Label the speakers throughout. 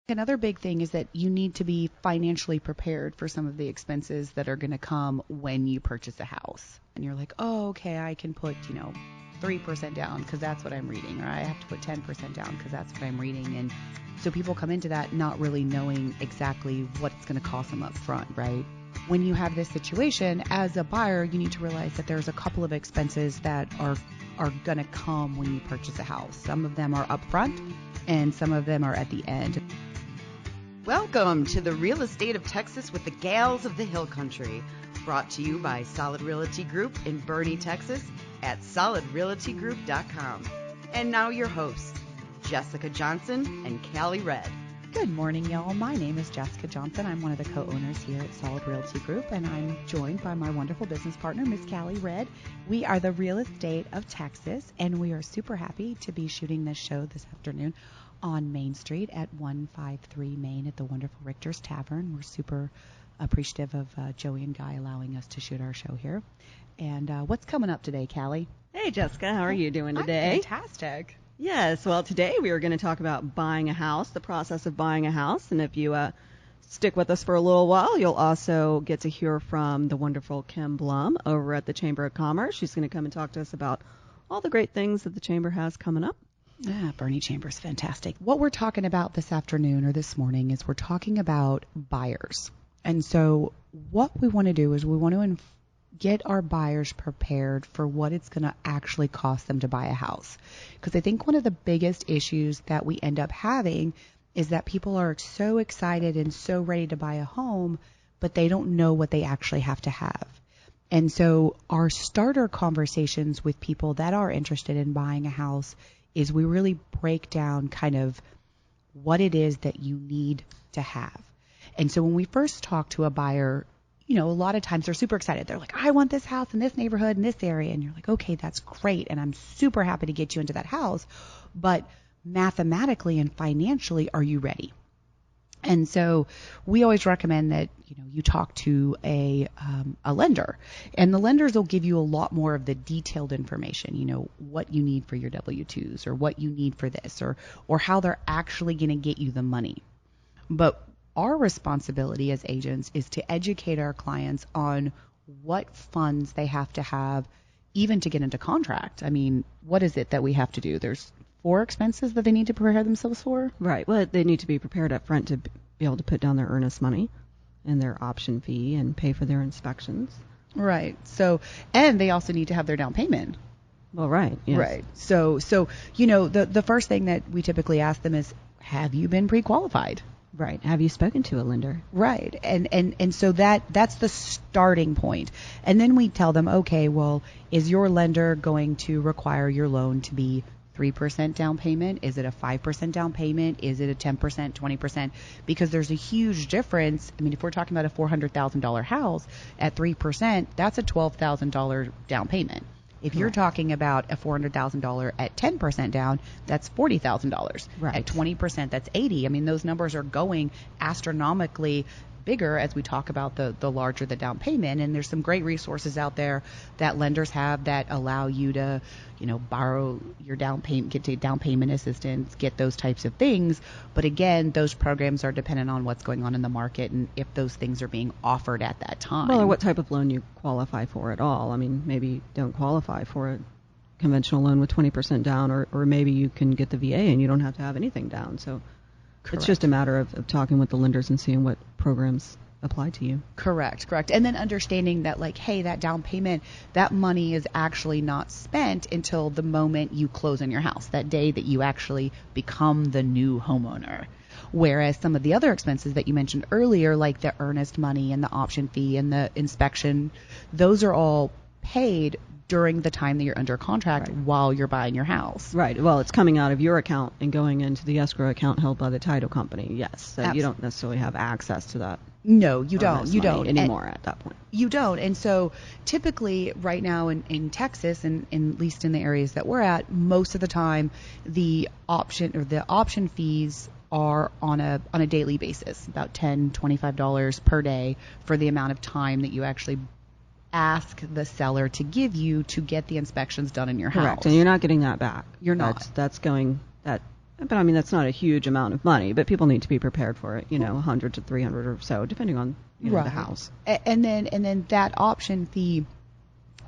Speaker 1: Another big thing is that you need to be financially prepared for some of the expenses that are going to come when you purchase a house. And you're like, oh, okay, I can put, 3% down because that's what I'm reading, or I have to put 10% down because that's what I'm reading. And so people come into that not really knowing exactly what it's going to cost them up front, right? When you have this situation, as a buyer, you need to realize that there's a couple of expenses that are going to come when you purchase a house. Some of them are upfront and some of them are at the end.
Speaker 2: Welcome to the Real Estate of Texas with the Gals of the Hill Country, brought to you by Solid Realty Group in Boerne, Texas at solidrealtygroup.com. And now your hosts, Jessica Johnson and Cali Red.
Speaker 1: Good morning, y'all. My name is Jessica Johnson. I'm one of the co-owners here at Solid Realty Group, and I'm joined by my wonderful business partner, Miss Cali Red. We are the Real Estate of Texas, and we are super happy to be shooting this show this afternoon on Main Street at 153 Main at the wonderful Richter's Tavern. We're super appreciative of Joey and Guy allowing us to shoot our show here. And what's coming up today, Cali?
Speaker 3: Hey, Jessica. How are you doing today?
Speaker 1: I'm fantastic.
Speaker 3: Yes. Well, today we are going to talk about buying a house, the process of buying a house. And if you stick with us for a little while, you'll also get to hear from the wonderful Kim Blohm over at the Chamber of Commerce. She's going to come and talk to us about all the great things that the Chamber has coming up.
Speaker 1: Yeah, Boerne Chamber is fantastic. What we're talking about this afternoon or this morning is we're talking about buyers. And so what we want to do is we want to get our buyers prepared for what it's going to actually cost them to buy a house. Because I think one of the biggest issues that we end up having is that people are so excited and so ready to buy a home, but they don't know what they actually have to have. And so our starter conversations with people that are interested in buying a house is we really break down kind of what it is that you need to have. And so when we first talk to a buyer, a lot of times they're super excited. They're like, I want this house in this neighborhood, in this area. And you're like, okay, that's great. And I'm super happy to get you into that house. But mathematically and financially, are you ready? And so we always recommend that, you talk to a lender, and the lenders will give you a lot more of the detailed information, what you need for your W-2s or what you need for this or how they're actually going to get you the money. But our responsibility as agents is to educate our clients on what funds they have to have even to get into contract. I mean, what is it that we have to do? There's 4 expenses that they need to prepare themselves for?
Speaker 3: Right. Well, they need to be prepared up front to be able to put down their earnest money and their option fee and pay for their inspections.
Speaker 1: Right. So, and they also need to have their down payment.
Speaker 3: Well, right. Yes.
Speaker 1: Right. So the first thing that we typically ask them is, have you been pre-qualified?
Speaker 3: Right. Have you spoken to a lender?
Speaker 1: Right. And so that's the starting point. And then we tell them, okay, well, is your lender going to require your loan to be 3% down payment? Is it a 5% down payment? Is it a 10%, 20%? Because there's a huge difference. I mean, if we're talking about a $400,000 house at 3%, that's a $12,000 down payment. If you're talking about a $400,000 at 10% down, that's $40,000.
Speaker 3: Right.
Speaker 1: At 20%, that's $80,000. I mean, those numbers are going astronomically bigger as we talk about the larger the down payment. And there's some great resources out there that lenders have that allow you to, borrow your down payment, get down payment assistance, get those types of things. But again, those programs are dependent on what's going on in the market and if those things are being offered at that time.
Speaker 3: Well, or what type of loan you qualify for at all. I mean, maybe you don't qualify for a conventional loan with 20% down, or maybe you can get the VA and you don't have to have anything down. So Correct. It's just a matter of talking with the lenders and seeing what programs apply to you.
Speaker 1: Correct. And then understanding that, like, hey, that down payment, that money is actually not spent until the moment you close on your house, that day that you actually become the new homeowner. Whereas some of the other expenses that you mentioned earlier, like the earnest money and the option fee and the inspection, those are all paid during the time that you're under contract while you're buying your house.
Speaker 3: Right. Well, it's coming out of your account and going into the escrow account held by the title company. Yes. So you don't necessarily have access to that.
Speaker 1: No, you don't. You don't
Speaker 3: anymore at that point.
Speaker 1: You don't. And so typically right now in Texas, and at least in the areas that we're at, most of the time the option fees are on a daily basis, about $10, $25 per day for the amount of time that you actually ask the seller to give you to get the inspections done in your house.
Speaker 3: Correct, and you're not getting that back.
Speaker 1: You're not.
Speaker 3: That's going, that But I mean, that's not a huge amount of money, but people need to be prepared for it, 100 to 300 or so, depending on the house.
Speaker 1: And then that option fee,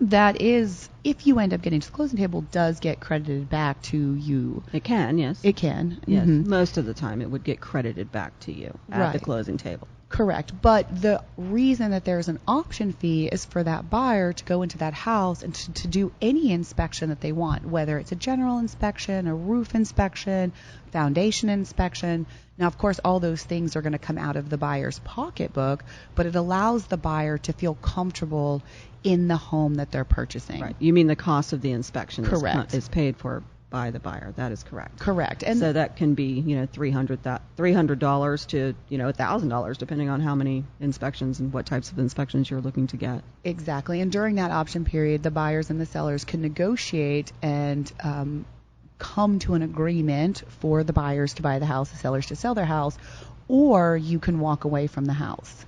Speaker 1: that is, if you end up getting to the closing table, does get credited back to you.
Speaker 3: It can, yes.
Speaker 1: It can.
Speaker 3: Yes.
Speaker 1: Mm-hmm.
Speaker 3: Most of the time it would get credited back to you at the closing table.
Speaker 1: Correct. But the reason that there's an option fee is for that buyer to go into that house and to do any inspection that they want, whether it's a general inspection, a roof inspection, foundation inspection. Now, of course, all those things are going to come out of the buyer's pocketbook, but it allows the buyer to feel comfortable in the home that they're purchasing.
Speaker 3: Right. You mean the cost of the inspection
Speaker 1: Correct.
Speaker 3: is paid for by the buyer. That is correct.
Speaker 1: Correct. And
Speaker 3: so that can be, $300 to, $1,000, depending on how many inspections and what types of inspections you're looking to get.
Speaker 1: Exactly. And during that option period, the buyers and the sellers can negotiate and come to an agreement for the buyers to buy the house, the sellers to sell their house, or you can walk away from the house.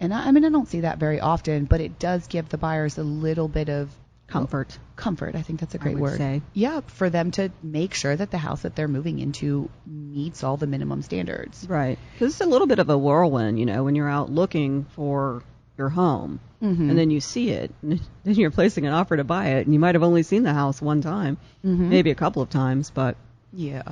Speaker 1: And I don't see that very often, but it does give the buyers a little bit of
Speaker 3: comfort.
Speaker 1: Comfort, I think that's a great word.
Speaker 3: Say.
Speaker 1: Yeah, for them to make sure that the house that they're moving into meets all the minimum standards.
Speaker 3: Right. Because it's a little bit of a whirlwind, when you're out looking for your home, and then you see it, and then you're placing an offer to buy it, and you might have only seen the house one time, maybe a couple of times, but...
Speaker 1: Yeah.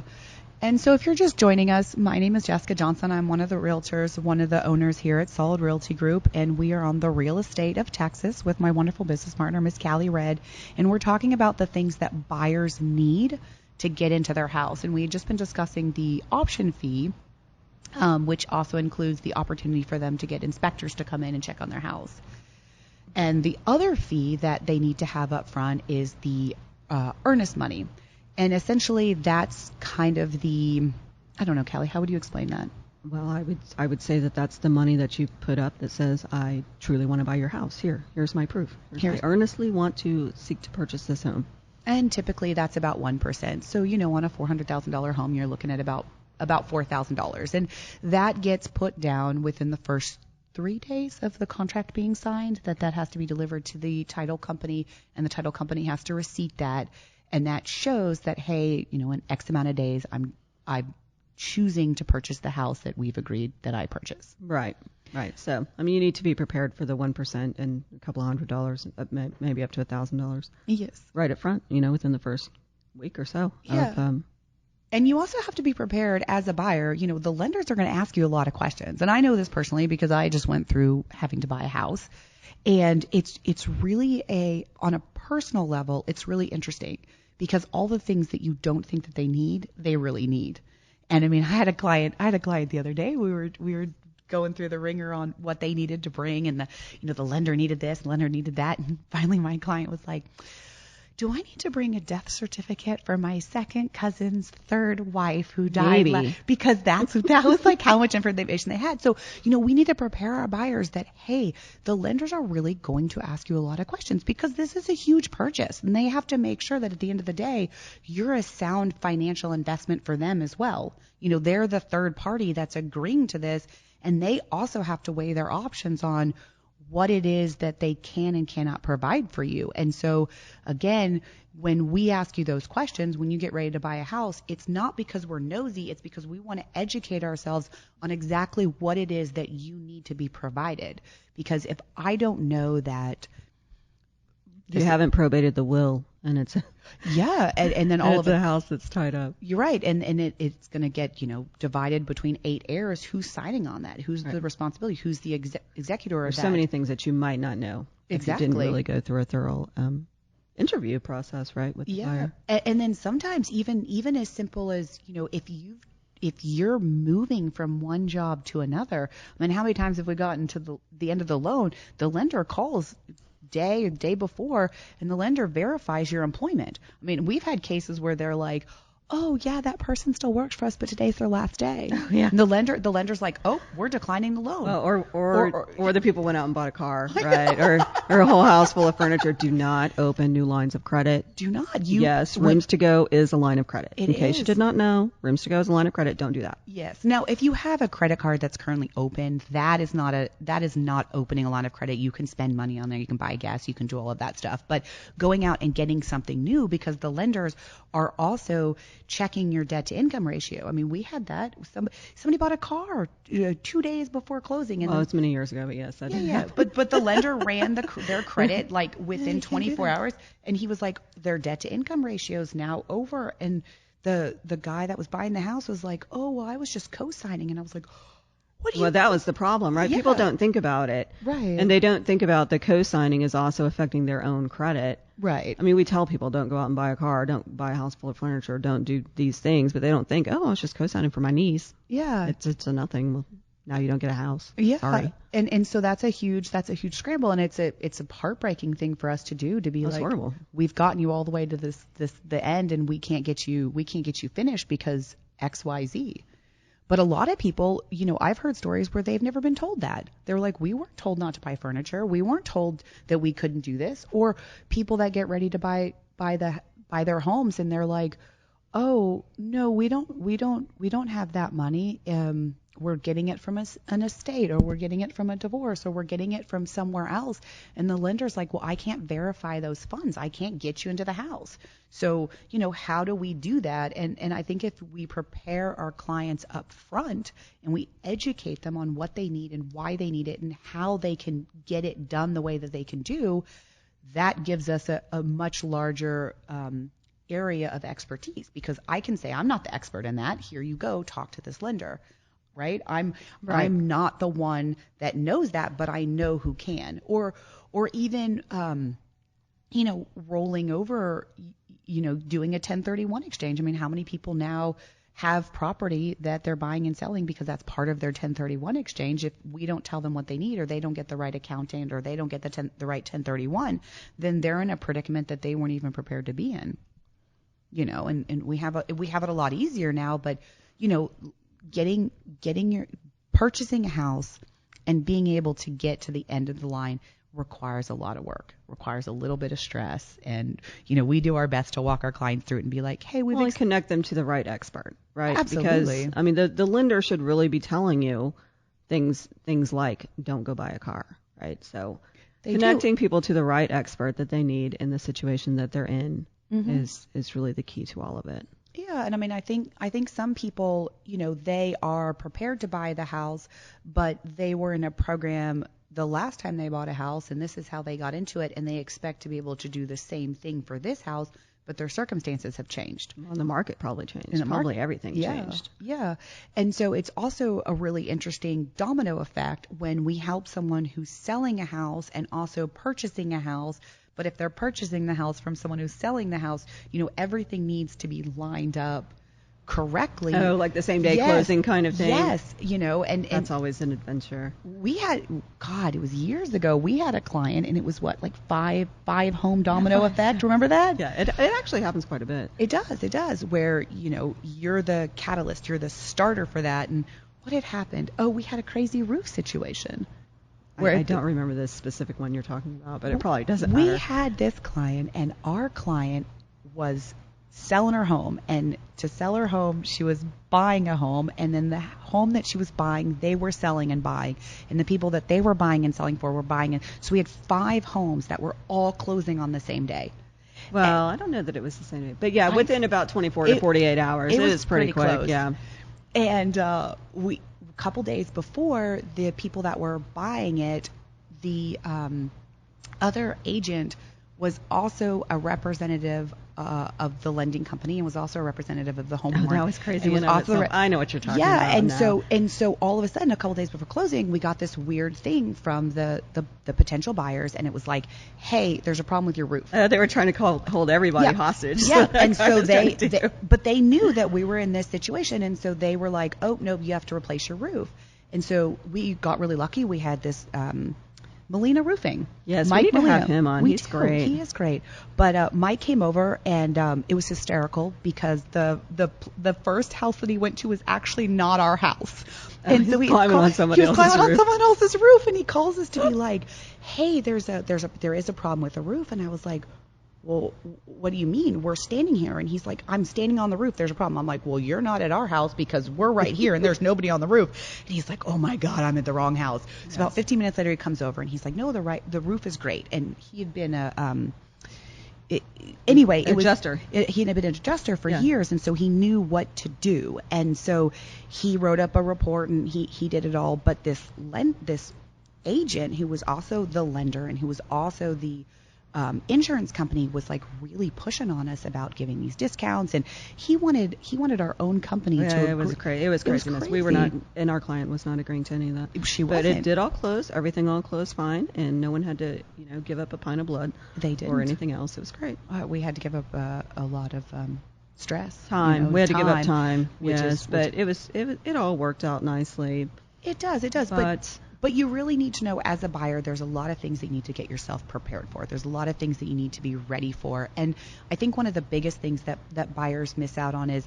Speaker 1: And so if you're just joining us, my name is Jessica Johnson. I'm one of the realtors, one of the owners here at Solid Realty Group, and we are on the real estate of Texas with my wonderful business partner, Miss Cali Red, and we're talking about the things that buyers need to get into their house. And we had just been discussing the option fee, which also includes the opportunity for them to get inspectors to come in and check on their house. And the other fee that they need to have up front is the earnest money. And essentially, that's kind of the, I don't know, Callie, how would you explain that?
Speaker 3: Well, I would say that that's the money that you put up that says, I truly want to buy your house. Here's my proof. I earnestly want to seek to purchase this home.
Speaker 1: And typically, that's about 1%. So, on a $400,000 home, you're looking at about $4,000. And that gets put down within the first 3 days of the contract being signed, that has to be delivered to the title company, and the title company has to receipt that. And that shows that, hey, in X amount of days, I'm choosing to purchase the house that we've agreed that I purchase.
Speaker 3: Right. So, you need to be prepared for the 1% and a couple of $100, maybe up to $1,000.
Speaker 1: Yes.
Speaker 3: Right up front, within the first week or so.
Speaker 1: Yeah. And you also have to be prepared as a buyer. The lenders are going to ask you a lot of questions. And I know this personally because I just went through having to buy a house. And it's really on a personal level, it's really interesting. Because all the things that you don't think that they need, they really need. And I had a client the other day. We were going through the ringer on what they needed to bring, and the lender needed this, the lender needed that, and finally my client was like, do I need to bring a death certificate for my second cousin's third wife who died?
Speaker 3: Maybe.
Speaker 1: Because that was like how much information they had. So, we need to prepare our buyers that, hey, the lenders are really going to ask you a lot of questions because this is a huge purchase. And they have to make sure that at the end of the day, you're a sound financial investment for them as well. They're the third party that's agreeing to this. And they also have to weigh their options on what it is that they can and cannot provide for you. And so, again, when we ask you those questions, when you get ready to buy a house, it's not because we're nosy. It's because we want to educate ourselves on exactly what it is that you need to be provided. Because if I don't know that...
Speaker 3: You haven't probated the will, and it's...
Speaker 1: Yeah, and then all of
Speaker 3: the house that's tied up.
Speaker 1: You're right, and it's going to get, divided between 8 heirs. Who's signing on that? Who's the responsibility? Who's the executor of that?
Speaker 3: There's so many things that you might not know.
Speaker 1: Exactly.
Speaker 3: If you didn't really go through a thorough interview process, right, with the buyer.
Speaker 1: And then sometimes even as simple as, if you're moving from one job to another, how many times have we gotten to the end of the loan, the lender calls day before, and the lender verifies your employment. We've had cases where they're like, oh yeah, that person still works for us, but today's their last day.
Speaker 3: Oh, yeah.
Speaker 1: And the lender's like, oh, we're declining the loan.
Speaker 3: Or the people went out and bought a car, right? or a whole house full of furniture. Do not open new lines of credit.
Speaker 1: Do not.
Speaker 3: Yes, Rooms to Go is a line of credit.
Speaker 1: In
Speaker 3: case you did not know, Rooms to Go is a line of credit. Don't do that.
Speaker 1: Yes. Now, if you have a credit card that's currently open, that is not opening a line of credit. You can spend money on there. You can buy gas. You can do all of that stuff. But going out and getting something new, because the lenders are also checking your debt to income ratio. I mean, we had that. Somebody bought a car 2 days before closing. And
Speaker 3: it's many years ago, but yes, that did happen.
Speaker 1: But the lender ran their credit like within 24 hours, and he was like, their debt to income ratio is now over. And the guy that was buying the house was like, oh, well, I was just co-signing. And I was like, what do you?
Speaker 3: Well, that was the problem, right?
Speaker 1: Yeah.
Speaker 3: People don't think about it.
Speaker 1: Right.
Speaker 3: And they don't think about the co-signing is also affecting their own credit.
Speaker 1: Right.
Speaker 3: I mean, we tell people don't go out and buy a car, don't buy a house full of furniture, don't do these things, but they don't think, oh, I was just co-signing for my niece.
Speaker 1: Yeah.
Speaker 3: It's a nothing. Well, now you don't get a house.
Speaker 1: Yeah.
Speaker 3: Sorry.
Speaker 1: And so that's a huge scramble, and it's a heartbreaking thing for us to do, to be
Speaker 3: That's
Speaker 1: like,
Speaker 3: horrible.
Speaker 1: We've gotten you all the way to the end, and we can't get you finished because XYZ. But a lot of people, I've heard stories where they've never been told that. They're like, we weren't told not to buy furniture. We weren't told that we couldn't do this. Or people that get ready to buy their homes, and they're like, oh no, we don't have that money. We're getting it from an estate, or we're getting it from a divorce, or we're getting it from somewhere else. And the lender's like, well, I can't verify those funds. I can't get you into the house. So, how do we do that? And I think if we prepare our clients up front and we educate them on what they need and why they need it and how they can get it done the way that they can do, that gives us a much larger area of expertise, because I can say, I'm not the expert in that. Here you go, talk to this lender. Right? I'm not the one that knows that, but I know who can. Or even, rolling over, doing a 1031 exchange. I mean, how many people now have property that they're buying and selling because that's part of their 1031 exchange? If we don't tell them what they need, or they don't get the right accountant, or they don't get the right 1031, then they're in a predicament that they weren't even prepared to be in. And we have it a lot easier now, but purchasing a house and being able to get to the end of the line requires a lot of work, requires a little bit of stress. And, we do our best to walk our clients through it and be like, hey,
Speaker 3: connect them to the right expert, right?
Speaker 1: Absolutely.
Speaker 3: Because, I mean, the lender should really be telling you things like don't go buy a car, right? So connecting people to the right expert that they need in the situation that they're in is really the key to all of it.
Speaker 1: Yeah, and I mean, I think some people, they are prepared to buy the house, but they were in a program the last time they bought a house, and this is how they got into it, and they expect to be able to do the same thing for this house, but their circumstances have changed.
Speaker 3: Well, the market probably changed. Probably everything changed.
Speaker 1: Yeah, and so it's also a really interesting domino effect when we help someone who's selling a house and also purchasing a house. But if they're purchasing the house from someone who's selling the house, everything needs to be lined up correctly.
Speaker 3: Oh, like the same day closing kind of thing?
Speaker 1: Yes, and
Speaker 3: that's always an adventure.
Speaker 1: It was years ago, we had a client, and it was like five home domino effect. Remember that?
Speaker 3: Yeah, it actually happens quite a bit.
Speaker 1: It does, where, you're the catalyst, you're the starter for that. And what had happened? Oh, we had a crazy roof situation.
Speaker 3: I don't remember this specific one you're talking about, but it probably doesn't matter.
Speaker 1: We had this client, and our client was selling her home. And to sell her home, she was buying a home. And then the home that she was buying, they were selling and buying. And the people that they were buying and selling for were buying it. So we had 5 homes that were all closing on the same day.
Speaker 3: Well, I don't know that it was the same day. But, yeah, within about 24 to 48 hours. It was pretty quick.
Speaker 1: Close.
Speaker 3: Yeah.
Speaker 1: And a couple days before, the people that were buying it, the other agent was also a representative of the lending company and was also a representative of the homeowner.
Speaker 3: That was crazy. I know what you're talking about.
Speaker 1: Yeah, and so all of a sudden, a couple days before closing, we got this weird thing from the potential buyers, and it was like, hey, there's a problem with your roof.
Speaker 3: They were trying to hold everybody hostage.
Speaker 1: Yeah, and so but they knew that we were in this situation, and so they were like, oh, no, you have to replace your roof. And so we got really lucky. We had this Molina Roofing.
Speaker 3: Yes,
Speaker 1: Mike
Speaker 3: we need
Speaker 1: Molina.
Speaker 3: To have him on. He's great.
Speaker 1: He is great. But Mike came over, and it was hysterical because the first house that he went to was actually not our house. And so he was climbing on someone else's roof, and he calls us to be like, hey, there is a problem with the roof. And I was like, well, what do you mean? We're standing here. And he's like, I'm standing on the roof. There's a problem. I'm like, well, you're not at our house because we're right here and there's nobody on the roof. And he's like, oh my God, I'm at the wrong house. So about 15 minutes later, he comes over and he's like, no, the roof is great. And he had been anyway, it
Speaker 3: adjuster.
Speaker 1: He had been an adjuster for
Speaker 3: Yeah.
Speaker 1: years, and so he knew what to do. And so he wrote up a report, and he did it all. But this agent, who was also the lender and who was also the insurance company, was like really pushing on us about giving these discounts, and he wanted our own company to.
Speaker 3: It was craziness. We were not, and our client was not agreeing to any of that.
Speaker 1: She wasn't.
Speaker 3: But it did all close. Everything all closed fine, and no one had to, give up a pint of blood.
Speaker 1: They didn't.
Speaker 3: Or anything else. It was great.
Speaker 1: We had to give up a lot of stress.
Speaker 3: Time. We had to give up time.
Speaker 1: Yes,
Speaker 3: but it all worked out nicely.
Speaker 1: It does. But you really need to know, as a buyer, there's a lot of things that you need to get yourself prepared for. There's a lot of things that you need to be ready for. And I think one of the biggest things that buyers miss out on is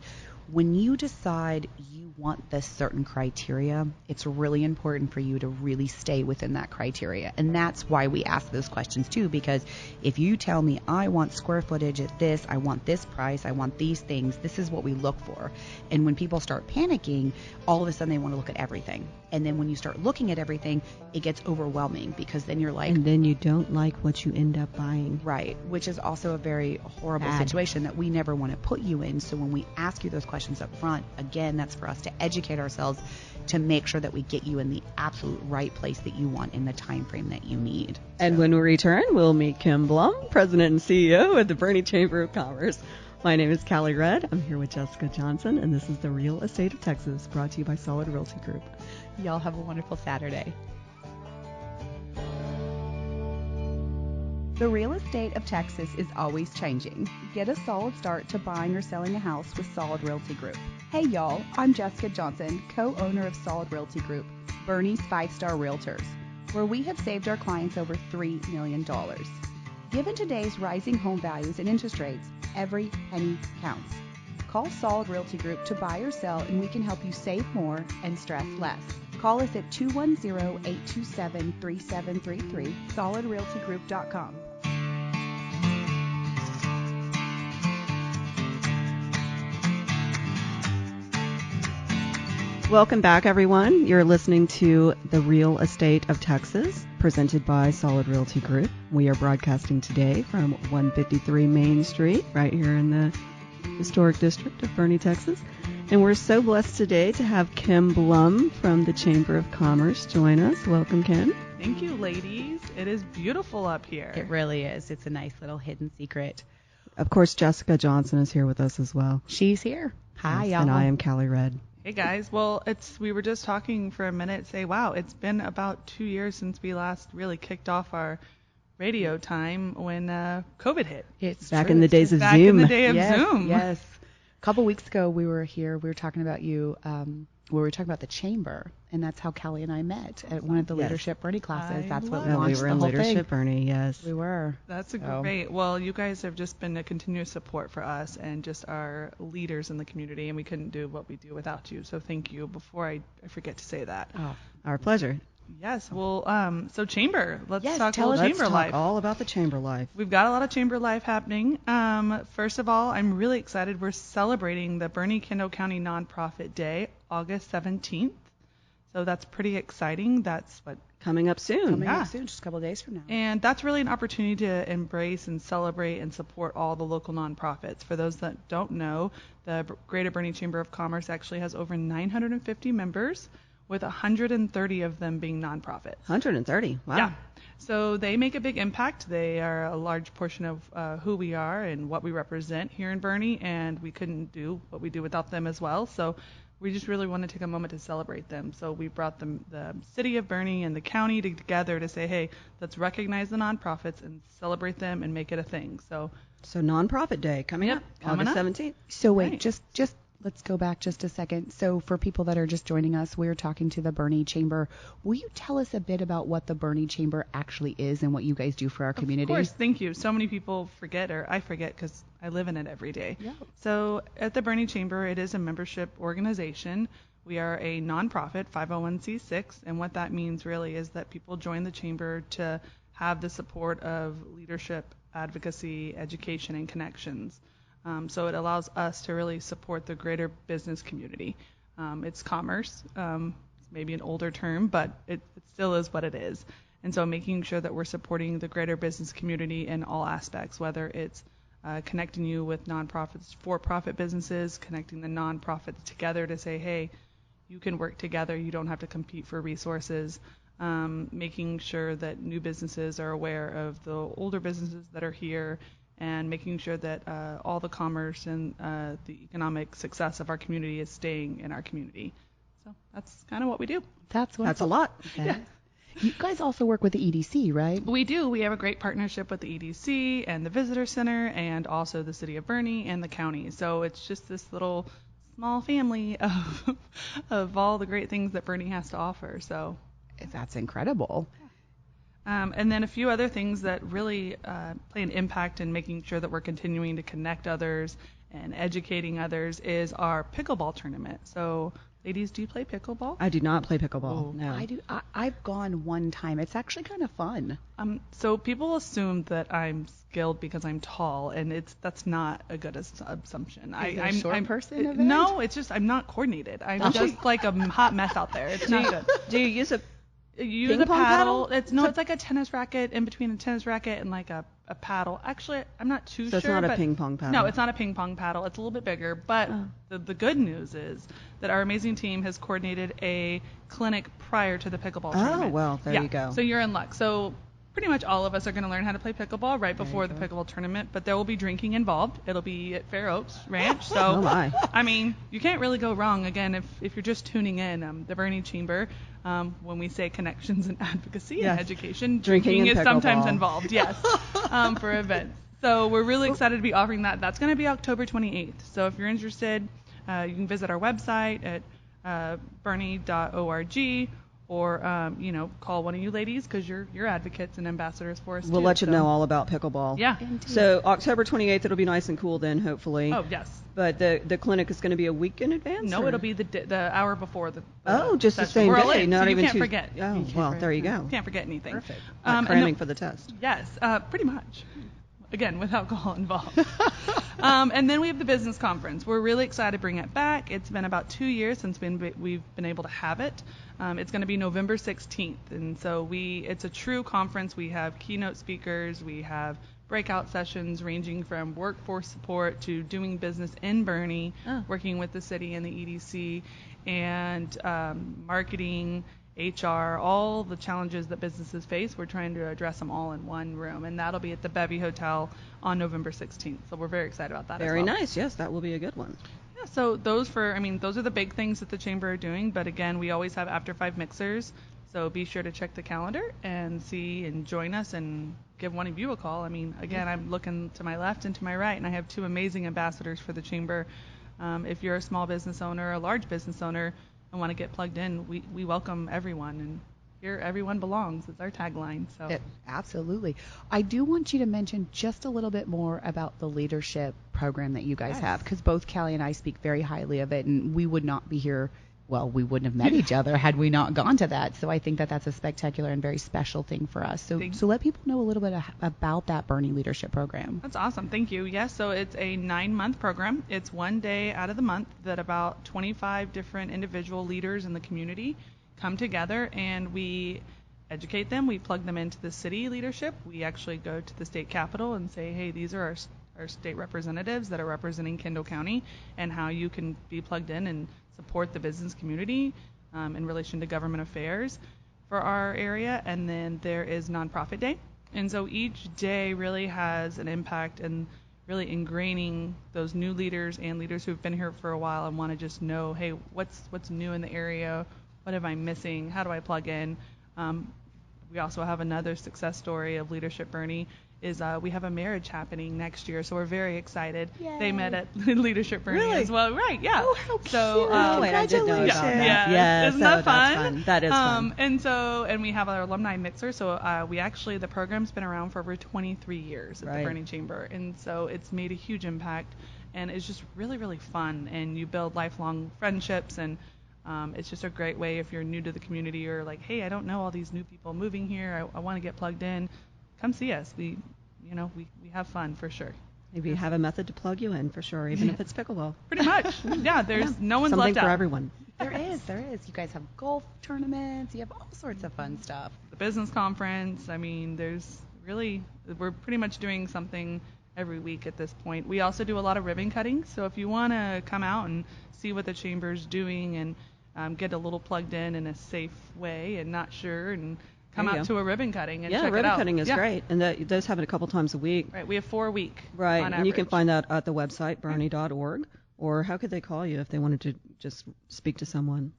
Speaker 1: when you decide you want this certain criteria, it's really important for you to really stay within that criteria. And that's why we ask those questions too, because if you tell me I want square footage at this, I want this price, I want these things, this is what we look for. And when people start panicking, all of a sudden they want to look at everything. And then when you start looking at everything, it gets overwhelming, because then you're like...
Speaker 3: And then you don't like what you end up buying.
Speaker 1: Right, which is also a very horrible situation that we never want to put you in. So when we ask you those questions up front, again, that's for us to educate ourselves to make sure that we get you in the absolute right place that you want in the time frame that you need.
Speaker 3: And when we return, we'll meet Kim Blohm, President and CEO of the Boerne Chamber of Commerce. My name is Cali Red. I'm here with Jessica Johnson, and this is The Real Estate of Texas, brought to you by Solid Realty Group.
Speaker 1: Y'all have a wonderful Saturday. The real estate of Texas is always changing. Get a solid start to buying or selling a house with Solid Realty Group. Hey y'all, I'm Jessica Johnson, co-owner of Solid Realty Group, Boerne's 5-star realtors, where we have saved our clients over $3 million. Given today's rising home values and interest rates, every penny counts. Call Solid Realty Group to buy or sell, and we can help you save more and stress less. Call us at 210-827-3733, solidrealtygroup.com.
Speaker 3: Welcome back, everyone. You're listening to The Real Estate of Texas, presented by Solid Realty Group. We are broadcasting today from 153 Main Street, right here in the historic district of Boerne, Texas. And we're so blessed today to have Kim Blohm from the Chamber of Commerce join us. Welcome, Kim.
Speaker 4: Thank you, ladies. It is beautiful up here.
Speaker 1: It really is. It's a nice little hidden secret.
Speaker 3: Of course, Jessica Johnson is here with us as well.
Speaker 1: She's here. Hi,
Speaker 3: yes,
Speaker 1: y'all.
Speaker 3: And I am Cali Red.
Speaker 4: Hey, guys. Well, we were just talking for a minute, wow, it's been about 2 years since we last really kicked off our radio time when COVID hit.
Speaker 1: It's
Speaker 3: back
Speaker 1: true.
Speaker 3: in the days of
Speaker 4: back
Speaker 3: Zoom.
Speaker 4: In the day of
Speaker 1: yes,
Speaker 4: Zoom.
Speaker 1: Yes. A couple weeks ago, we were here. We were talking about you. We were talking about the chamber, and that's how Callie and I met at one of the leadership Boerne classes. That's what launched
Speaker 3: we were
Speaker 1: the
Speaker 3: in
Speaker 1: whole
Speaker 3: leadership
Speaker 1: thing.
Speaker 3: Boerne, yes.
Speaker 1: We were.
Speaker 4: That's great. Well, you guys have just been a continuous support for us and just our leaders in the community, and we couldn't do what we do without you. So thank you. Before I forget to say that.
Speaker 3: Oh, our pleasure.
Speaker 4: Yes. Well, so chamber. Let's talk
Speaker 1: tell
Speaker 4: about
Speaker 1: us.
Speaker 4: chamber life.
Speaker 3: All about the chamber life.
Speaker 4: We've got a lot of chamber life happening. First of all, I'm really excited. We're celebrating the Boerne-Kendall County Nonprofit Day, August 17th. So that's pretty exciting. That's what
Speaker 3: coming up soon.
Speaker 1: Coming up soon, just a couple of days from now.
Speaker 4: And that's really an opportunity to embrace and celebrate and support all the local nonprofits. For those that don't know, the Greater Boerne Chamber of Commerce actually has over 950 members, with 130 of them being nonprofits.
Speaker 3: 130, wow.
Speaker 4: Yeah. So they make a big impact. They are a large portion of who we are and what we represent here in Boerne, and we couldn't do what we do without them as well. So we just really want to take a moment to celebrate them. So we brought the city of Boerne and the county together to say, hey, let's recognize the nonprofits and celebrate them and make it a thing. So
Speaker 3: Nonprofit Day coming up, August 17th.
Speaker 1: So wait, just let's go back just a second. So for people that are just joining us, we're talking to the Boerne Chamber. Will you tell us a bit about what the Boerne Chamber actually is and what you guys do for our community?
Speaker 4: Of course, thank you. So many people forget, or I forget because I live in it every day.
Speaker 1: Yeah.
Speaker 4: So at the Boerne Chamber, it is a membership organization. We are a nonprofit, 501c6, and what that means really is that people join the chamber to have the support of leadership, advocacy, education, and connections. So it allows us to really support the greater business community. It's commerce. It's maybe an older term, but it still is what it is. And so making sure that we're supporting the greater business community in all aspects, whether it's connecting you with nonprofits, for-profit businesses, connecting the nonprofits together to say, hey, you can work together. You don't have to compete for resources. Making sure that new businesses are aware of the older businesses that are here, and making sure that all the commerce and the economic success of our community is staying in our community. So that's kind of what we do.
Speaker 1: That's
Speaker 3: a lot.
Speaker 1: Okay. Yeah. You guys also work with the EDC, right?
Speaker 4: We do. We have a great partnership with the EDC and the Visitor Center, and also the City of Boerne and the county. So it's just this little small family of all the great things that Boerne has to offer. So
Speaker 1: that's incredible.
Speaker 4: And then a few other things that really play an impact in making sure that we're continuing to connect others and educating others is our pickleball tournament. So, ladies, do you play pickleball?
Speaker 3: I do not play pickleball.
Speaker 4: Oh.
Speaker 3: No.
Speaker 1: I do. I've gone one time. It's actually kind of fun.
Speaker 4: So people assume that I'm skilled because I'm tall, and that's not a good assumption.
Speaker 1: I'm a short person. Event?
Speaker 4: No, it's just I'm not coordinated. I'm just like a hot mess out there. It's not good.
Speaker 3: Do you use a
Speaker 4: You use a paddle. It's like a tennis racket in between a tennis racket and like a paddle. Actually, I'm not too sure.
Speaker 3: So it's not a ping pong paddle.
Speaker 4: No, it's not a ping pong paddle. It's a little bit bigger. But the good news is that our amazing team has coordinated a clinic prior to the pickleball tournament.
Speaker 3: Oh, well, there you go.
Speaker 4: So you're in luck. So pretty much all of us are going to learn how to play pickleball right before the pickleball tournament, but there will be drinking involved. It'll be at Fair Oaks Ranch. So,
Speaker 3: oh my.
Speaker 4: I mean, you can't really go wrong. Again, if you're just tuning in, the Boerne Chamber, when we say connections and advocacy and education, drinking is sometimes involved, yes, for events. So we're really excited to be offering that. That's going to be October 28th. So if you're interested, you can visit our website at boerne.org. Or, call one of you ladies because you're advocates and ambassadors for us.
Speaker 3: We'll let you know all about pickleball.
Speaker 4: Yeah.
Speaker 1: Indeed.
Speaker 3: So October 28th, it'll be nice and cool then, hopefully.
Speaker 4: Oh, yes.
Speaker 3: But the clinic is going to be a week in advance?
Speaker 4: No,
Speaker 3: or?
Speaker 4: it'll be the hour before the
Speaker 3: just
Speaker 4: session.
Speaker 3: the same
Speaker 4: We're all
Speaker 3: day,
Speaker 4: in,
Speaker 3: not
Speaker 4: so
Speaker 3: even
Speaker 4: you can't forget.
Speaker 3: Oh, well, there you go.
Speaker 4: Can't forget anything.
Speaker 3: Perfect.
Speaker 4: And
Speaker 3: Cramming for the test.
Speaker 4: Yes, pretty much. Again, with alcohol involved. And then we have the business conference. We're really excited to bring it back. It's been about 2 years since we've been able to have it. It's going to be November 16th, and so it's a true conference. We have keynote speakers. We have breakout sessions ranging from workforce support to doing business in Boerne, working with the city and the EDC, and marketing, HR, all the challenges that businesses face. We're trying to address them all in one room, and that'll be at the Bevy Hotel on November 16th. So we're very excited about that.
Speaker 3: Very
Speaker 4: as well.
Speaker 3: nice. Yes, that will be a good one.
Speaker 4: Yeah, so those are the big things that the Chamber are doing. But again, we always have after 5 mixers. So be sure to check the calendar and see and join us and give one of you a call. I mean, again, I'm looking to my left and to my right, and I have 2 amazing ambassadors for the Chamber. If you're a small business owner, a large business owner, and want to get plugged in, we welcome everyone, and here everyone belongs. It's our tagline. So
Speaker 1: absolutely. I do want you to mention just a little bit more about the leadership program that you guys have, because both Cali and I speak very highly of it, and we would not be here. Well, we wouldn't have met each other had we not gone to that. So I think that that's a spectacular and very special thing for us. So let people know a little bit about that Boerne Leadership Program.
Speaker 4: That's awesome. Thank you. Yes, so it's a 9-month program. It's one day out of the month that about 25 different individual leaders in the community come together, and we educate them. We plug them into the city leadership. We actually go to the state capitol and say, hey, these are our state representatives that are representing Kendall County, and how you can be plugged in and support the business community in relation to government affairs for our area. And then there is Nonprofit Day. And so each day really has an impact in really ingraining those new leaders and leaders who've been here for a while and want to just know, hey, what's new in the area? What am I missing? How do I plug in? We also have another success story of Leadership Boerne is we have a marriage happening next year, so we're very excited.
Speaker 1: Yay.
Speaker 4: They met at Leadership Boerne as well. Right, yeah.
Speaker 1: Oh, how cute.
Speaker 4: So,
Speaker 3: I did know about that.
Speaker 4: Yeah,
Speaker 3: Yes,
Speaker 4: isn't that fun?
Speaker 3: That's fun? That is fun.
Speaker 4: And we have our alumni mixer, so the program's been around for over 23 years at the Boerne Chamber, and so it's made a huge impact, and it's just really, really fun, and you build lifelong friendships, and it's just a great way if you're new to the community or like, hey, I don't know all these new people moving here, I want to get plugged in, come see us. We have fun for sure.
Speaker 3: Maybe you have a method to plug you in for sure, even if it's pickleball.
Speaker 4: Pretty much. Yeah, there's no one's
Speaker 3: something
Speaker 4: left out.
Speaker 3: for everyone.
Speaker 1: There is. You guys have golf tournaments. You have all sorts of fun stuff.
Speaker 4: The business conference. I mean, we're pretty much doing something every week at this point. We also do a lot of ribbon cutting, so if you want to come out and see what the chamber's doing and get a little plugged in a safe way and not sure, and come out to a ribbon cutting and check it out.
Speaker 3: Yeah, ribbon cutting is great, and those happen a couple times a week.
Speaker 4: Right, we have 4 a week.
Speaker 3: Right,
Speaker 4: on
Speaker 3: and
Speaker 4: average.
Speaker 3: you can find that at the website, boerne.org, or how could they call you if they wanted to just speak to someone?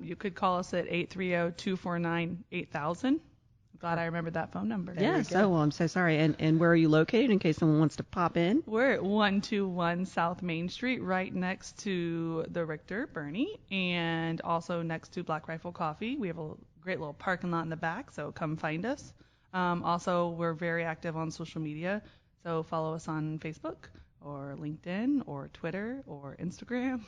Speaker 4: You could call us at 830-249-8000. Glad I remembered that phone number.
Speaker 3: Yes. Oh, well, I'm so sorry. And where are you located in case someone wants to pop in?
Speaker 4: We're at 121 South Main Street, right next to the Richter, Boerne, and also next to Black Rifle Coffee. We have a great little parking lot in the back, so come find us. Also, we're very active on social media, so follow us on Facebook or LinkedIn or Twitter or Instagram.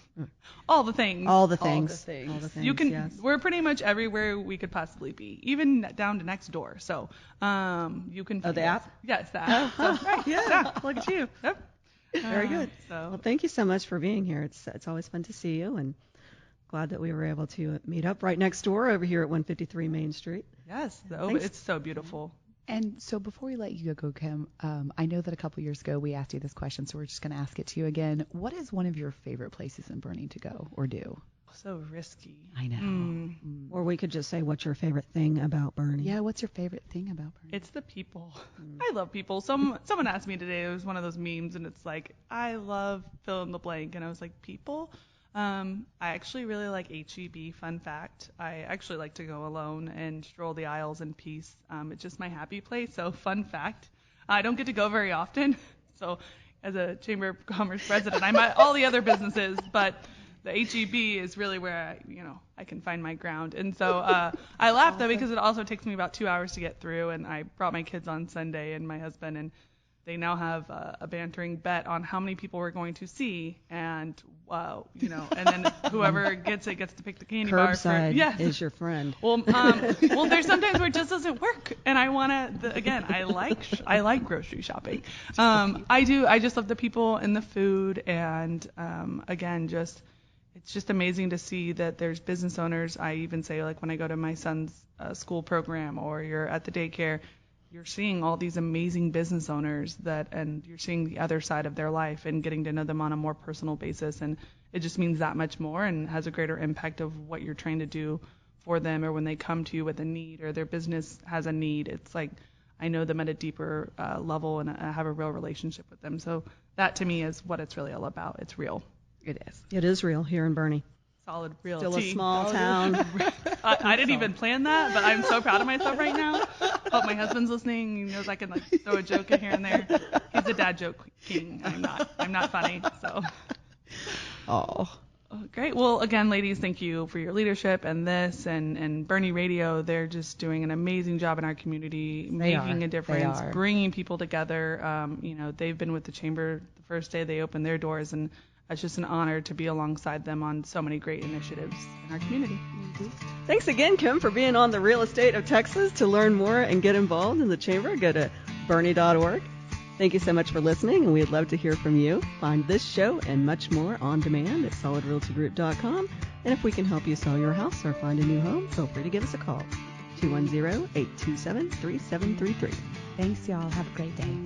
Speaker 4: All the things.
Speaker 3: All the things.
Speaker 4: You can.
Speaker 3: Yes.
Speaker 4: We're pretty much everywhere we could possibly be, even down to next door. So you can.
Speaker 3: Oh, the app?
Speaker 4: Yes, the app. So, right.
Speaker 3: Yeah. Look at you.
Speaker 4: Yep.
Speaker 3: Very good.
Speaker 4: So.
Speaker 3: Well, thank you so much for being here. It's always fun to see you, and glad that we were able to meet up right next door over here at 153 Main Street.
Speaker 4: Yes.
Speaker 3: Thanks.
Speaker 4: It's so beautiful.
Speaker 1: And so before we let you go, Kim, I know that a couple years ago we asked you this question, so we're just going to ask it to you again. What is one of your favorite places in Boerne to go or do?
Speaker 4: So risky.
Speaker 1: I know.
Speaker 3: Or we could just say, what's your favorite thing about Boerne?
Speaker 1: Yeah, what's your favorite thing about Boerne?
Speaker 4: It's the people. I love people. Someone asked me today, it was one of those memes, and it's like, I love fill in the blank. And I was like, people? I actually really like H-E-B, fun fact. I actually like to go alone and stroll the aisles in peace. It's just my happy place, so fun fact. I don't get to go very often, so as a Chamber of Commerce president, I'm at all the other businesses, but the H-E-B is really where I can find my ground. And so I laugh, though, because it also takes me about 2 hours to get through, and I brought my kids on Sunday and my husband, and they now have a bantering bet on how many people we're going to see, and and then whoever gets it gets to pick the candy bar.
Speaker 3: Curbside is your friend.
Speaker 4: Well, there's sometimes where it just doesn't work, and I like grocery shopping. I do. I just love the people and the food, and again, it's just amazing to see that there's business owners. I even say, like, when I go to my son's school program, or you're at the daycare, you're seeing all these amazing business owners and you're seeing the other side of their life and getting to know them on a more personal basis, and it just means that much more and has a greater impact of what you're trying to do for them, or when they come to you with a need or their business has a need. It's like I know them at a deeper level, and I have a real relationship with them. So that to me is what it's really all about. It's real.
Speaker 1: It is.
Speaker 3: It is real here in Boerne.
Speaker 4: Solid Realty.
Speaker 3: Still a small town.
Speaker 4: I didn't even plan that, but I'm so proud of myself right now. Hope my husband's listening. He knows I can throw a joke in here and there. He's a dad joke king. I'm not funny. So.
Speaker 3: Oh.
Speaker 4: Great. Well, again, ladies, thank you for your leadership and this and Boerne Radio. They're just doing an amazing job in our community, making a difference, bringing people together. They've been with the chamber the first day they opened their doors, and it's just an honor to be alongside them on so many great initiatives in our community.
Speaker 3: Mm-hmm. Thanks again, Kim, for being on the Real Estate of Texas. To learn more and get involved in the chamber, go to boerne.org. Thank you so much for listening, and we'd love to hear from you. Find this show and much more on demand at solidrealtygroup.com. And if we can help you sell your house or find a new home, feel free to give us a call. 210-827-3733.
Speaker 1: Thanks, y'all. Have a great day.